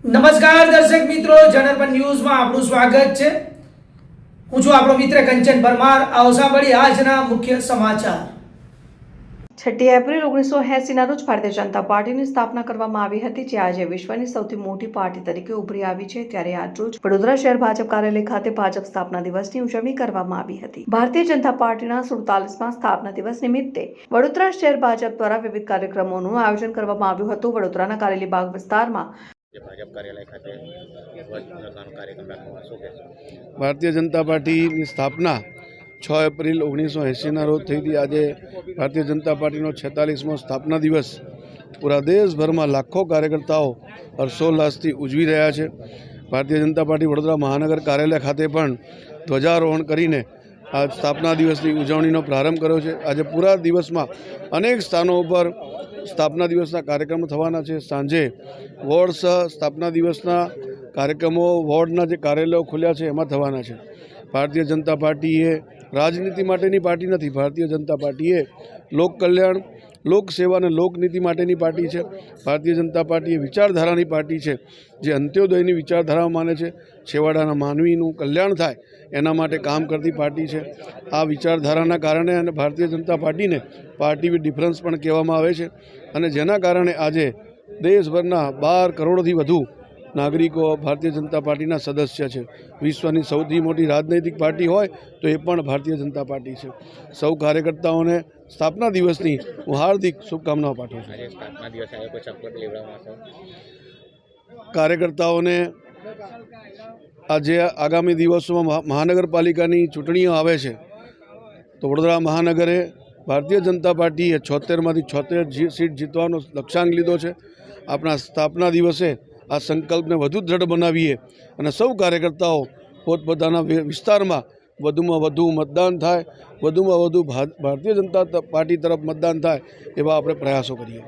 નમસ્કાર દર્શક મિત્રો, જનરપન ન્યૂઝમાં આપનું સ્વાગત છે। હું છું આપણો મિત્ર કંચન પરમાર। આવો સાંભળીએ આજના મુખ્ય સમાચાર। 6 એપ્રિલ 1980ના રોજ ભારતીય જનતા પાર્ટીની સ્થાપના કરવામાં આવી હતી, જે આજે વિશ્વની સૌથી મોટી પાર્ટી તરીકે ઉભરી આવી છે। ત્યારે આજરોજ વડોદરા શહેર ભાજપ કાર્યાલય ખાતે ભાજપ સ્થાપના દિવસની ઉજવણી કરવામાં આવી હતી। ભારતીય જનતા પાર્ટીના 47મા સ્થાપના દિવસ નિમિત્તે વડોદરા શહેર ભાજપ દ્વારા વિવિધ કાર્યક્રમોનું આયોજન કરવામાં આવ્યું હતું। વડોદરાના કારેલી બાગ વિસ્તારમાં ભાજપ કાર્યાલય ખાતે ધ્વજવંદનનો કાર્યક્રમ રાખવામાં શું કહેશો? ભારતીય જનતા પાર્ટીની સ્થાપના 6 એપ્રિલ 1980ના રોજ થઈ હતી। આજે ભારતીય જનતા પાર્ટીનો 46મો સ્થાપના દિવસ પૂરા દેશભરમાં લાખો કાર્યકર્તાઓ હર્ષોલ્લાસથી ઉજવી રહ્યા છે। ભારતીય જનતા પાર્ટી વડોદરા મહાનગર કાર્યાલય ખાતે પણ ધ્વજારોહણ કરીને આ સ્થાપના દિવસની ઉજવણીનો પ્રારંભ કર્યો છે। આજે પૂરા દિવસમાં અનેક સ્થાનો ઉપર સ્થાપના દિવસના કાર્યક્રમો થવાના છે। સાંજે વોર્ડ સ્થાપના દિવસના કાર્યક્રમો વોર્ડના જે કાર્યાલયો ખુલ્યા છે એમાં થવાના છે। ભારતીય જનતા પાર્ટી એ રાજનીતિ માટેની પાર્ટી નથી। ભારતીય જનતા પાર્ટી એ લોક કલ્યાણ, લોકસેવા અને લોકનીતિ માટેની પાર્ટી છે। ભારતીય જનતા પાર્ટી એ વિચારધારાની પાર્ટી છે, જે અંત્યોદયની વિચારધારા માને છે। છેવાડાના માનવીનું કલ્યાણ થાય એના માટે કામ કરતી પાર્ટી છે। આ વિચારધારાના કારણે અને ભારતીય જનતા પાર્ટીને પાર્ટી વિથ ડિફરન્સ પણ કહેવામાં આવે છે, અને જેના કારણે આજે દેશભરના 12 કરોડથી વધુ નાગરિકો ભારતીય જનતા પાર્ટીના સદસ્ય છે। વિશ્વની સૌથી મોટી રાજનૈતિક પાર્ટી હોય તો એ પણ ભારતીય જનતા પાર્ટી છે। સૌ કાર્યકર્તાઓને સ્થાપના દિવસની હું હાર્દિક શુભકામનાઓ પાઠવું છું। આજે સ્થાપના દિવસે આવે કોઈ શપથ લેવડાવવામાં આવશે? કાર્યકર્તાઓને આજે આગામી દિવસોમાં મહાનગરપાલિકાની ચૂંટણીઓ આવે છે, તો વડોદરા મહાનગરે ભારતીય જનતા પાર્ટીએ 76માંથી 76 સીટ જીતવાનો લક્ષ્યાંક લીધો છે। આપણા સ્થાપના દિવસે આ સંકલ્પને વધુ દ્રઢ બનાવીએ અને સૌ કાર્યકર્તાઓ પોતપોતાના વિસ્તારમાં વધુમાં વધુ મતદાન થાય, વધુમાં વધુ ભારતીય જનતા પાર્ટી તરફ મતદાન થાય એવા આપણે પ્રયાસો કરીએ।